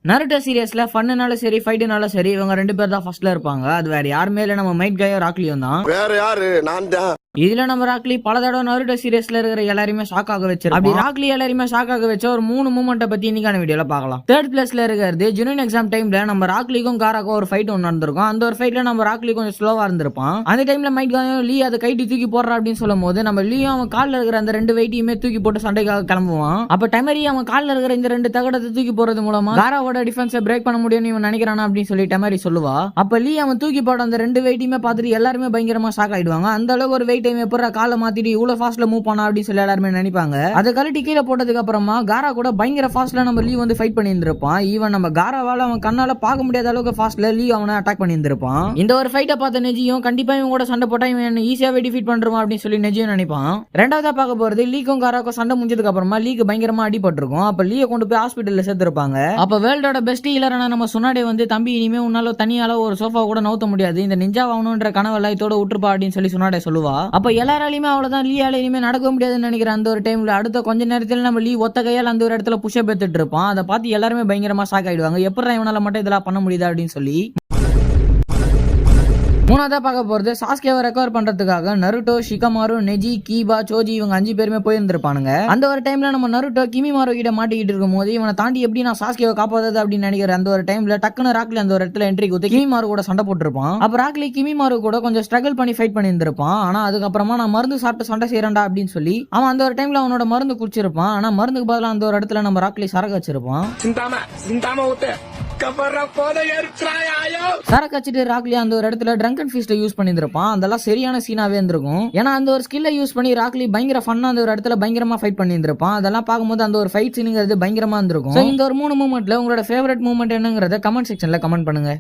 Naruto சீரியஸ்ல ஃபன்னுனாலும் சரி ஃபைட்டுனாலும் சரி இவங்க ரெண்டு பேர் தான் ஃபர்ஸ்ட்ல இருப்பாங்க. அது வேற யாருமே இல்ல, நம்ம மைட் காயோ ராக்லியும் தான். வேற யாரு? நான் தான். இதுல நம்ம ராக்லி பல தடவை நருட்டோ சீரியஸ்ல இருக்கிற எல்லாருமே ஷாக் ஆக வச்சிருக்கோம். அப்படி ராக்லி எல்லாருமே ஷாக் ஆக வச்ச ஒரு 3 மூமெண்ட்டை பத்தி இன்னைக்கான வீடியோல பார்க்கலாம். தேர்ட் பிளேஸ்ல இருக்கிறது ஜூனியர் எக்ஸாம் டைம்ல நம்ம ராக்லிக்கும் காராக்கும் ஒரு ஃபைட் ஒன்று நடந்திருக்கும். அந்த ஒரு ஃபைட்ல நம்ம ராக்லி கொஞ்சம் ஸ்லோவா இருந்திருப்பான். அந்த டைம்ல மைட் காயும் லீ அதை கைட்டி தூக்கி போடுறா அப்படின்னு சொல்லும் போது நம்ம லீயும் அவன் காலில் இருக்கிற அந்த 2 வெயிட்டையுமே தூக்கி போட்டு சண்டைக்காக கிளம்புவான். அப்ப டெமரி அவன் காலில் இருக்கிற இந்த 2 தகடத்தை தூக்கி போறது மூலமா காராவோட டிஃபென்ஸை பிரேக் பண்ண முடியும்னு இவன் நினைக்கிறானா அப்படின்னு சொல்லி டெமரி சொல்லுவா. அப்ப லீ அவன் தூக்கி போட அந்த 2 வெயிட்டையுமே பார்த்துட்டு எல்லாருமே பயங்கரமா ஷாக் ஆயிடுவாங்க. அந்த அளவுக்கு ஒரு வெயிட் டைம் எப்பற காலை மாத்திட்டு இவ்வளவு ஃபாஸ்ட்ல மூவ் பண்ணா அப்படின்னு சொல்லி எல்லாருமே நினைப்பாங்க. அதை கழட்டி கீழே போட்டதுக்கு அப்புறமா காரா கூட பயங்கர ஃபாஸ்ட்ல நம்ம லீ வந்து ஃபைட் பண்ணி இருந்திருப்பான். ஈவன் நம்ம காராவால அவன் கண்ணால பார்க்க முடியாத அளவுக்கு ஃபாஸ்ட்ல லீ அவனை அட்டாக் பண்ணி இருந்திருப்பான். இந்த ஒரு ஃபைட்டை பார்த்த நெஜியும் கண்டிப்பா இவங்க கூட சண்டை போட்டா இவன் ஈஸியாவே டிஃபீட் பண்றான் அப்படின்னு சொல்லி நெஜியும் நினைப்பான். ரெண்டாவதா பார்க்க போறது லீக்கும் காராக்கும் சண்டை முடிஞ்சதுக்கு அப்புறமா லீக்கு பயங்கரமா அடிபட்டிருக்கும். அப்ப லீயை கொண்டு போய் ஹாஸ்பிட்டல்ல சேர்த்திருப்பாங்க. அப்ப வேர்ல்டோட பெஸ்ட் ஹீலரான நம்ம சுனாடே வந்து தம்பி இனிமே உன்னால தனியால ஒரு சோஃபா கூட நவுத்த முடியாது, இந்த நிஞ்சா ஆகணும்ன்ற கனவெல்லாம் இதோட விட்டுருப்பா அப்படின்னு சொல்லி சுனாடே சொல்லுவா. அப்ப எல்லாராலையுமே அவ்வளவுதான் லீயால இனிமே நடக்க முடியாதுன்னு நினைக்கிற அந்த ஒரு டைம்ல அடுத்த கொஞ்ச நேரத்துல நம்ம லீ ஒத்த கையால் அந்த ஒரு இடத்துல புஷ்அப் எடுத்துட்டு இருப்பான். அதை பார்த்து எல்லாருமே பயங்கரமா ஷாக் ஆயிடுவாங்க. எப்படி இவனால மட்டும் இதெல்லாம் பண்ண முடியுதா அப்படின்னு சொல்லி. மூணாவதா பார்க்க போறது சாஸ்கேவை ரெக்கவர் பண்றதுக்காக நருட்டோ, ஷிகமாரு, நெஜி, கீபா, சோஜி இவங்க 5 பேருமே போயிருந்திருப்பானுங்க. அந்த ஒரு டைம்ல நம்ம நருட்டோ கிமிமாரு கிட்ட மாட்டிக்கிட்டு இருக்கும் போது இவனை தாண்டி எப்படி நான் சாஸ்கேவை காப்பாது அப்படின்னு நினைக்கிற அந்த ஒரு டைம்ல டக்குனு ராக்லி அந்த ஒரு இடத்துல என்ட்ரி கொடுத்து கிமிமாரு கூட சண்டை போட்டிருப்பான். அப்ப ராக்லி கிமிமாரு கூட கொஞ்சம் ஸ்ட்ரகிள் பண்ணி ஃபைட் பண்ணி இருந்திருப்பான். ஆனா அதுக்கப்புறமா நான் மருந்து சாப்பிட்டு சண்டை செய்யறேன்டா அப்படின்னு சொல்லி அவன் அந்த ஒரு டைம்ல அவனோட மருந்து குடிச்சிருப்பான். ஆனா மருந்துக்கு பதிலாக அந்த ஒரு இடத்துல நம்ம ராக்லி சரக்கு வச்சிருப்பான். சரக்கு வச்சுட்டு ராக்லி அந்த ஒரு இடத்துல ட்ரங்கன் ஃபீஸ்ட் யூஸ் பண்ணிருப்பான். அதெல்லாம் சரியான சீனாவே இருந்திருக்கும். ஏன்னா அந்த ஒரு ஸ்கில்லை யூஸ் பண்ணி ராக்லி பயங்கர ஃபன்னா அந்த ஒரு இடத்துல பயங்கரமா ஃபைட் பண்ணிருப்பான். அதெல்லாம் பார்க்கும்போது அந்த ஒரு ஃபைட் சீனுங்கிறது பயங்கரமா இருந்திருக்கும். இந்த ஒரு 3 மூமெண்ட்ல உங்களோட ஃபேவரட் மூமெண்ட் என்னங்கறத கமெண்ட் செக்ஷன்ல கமெண்ட் பண்ணுங்க.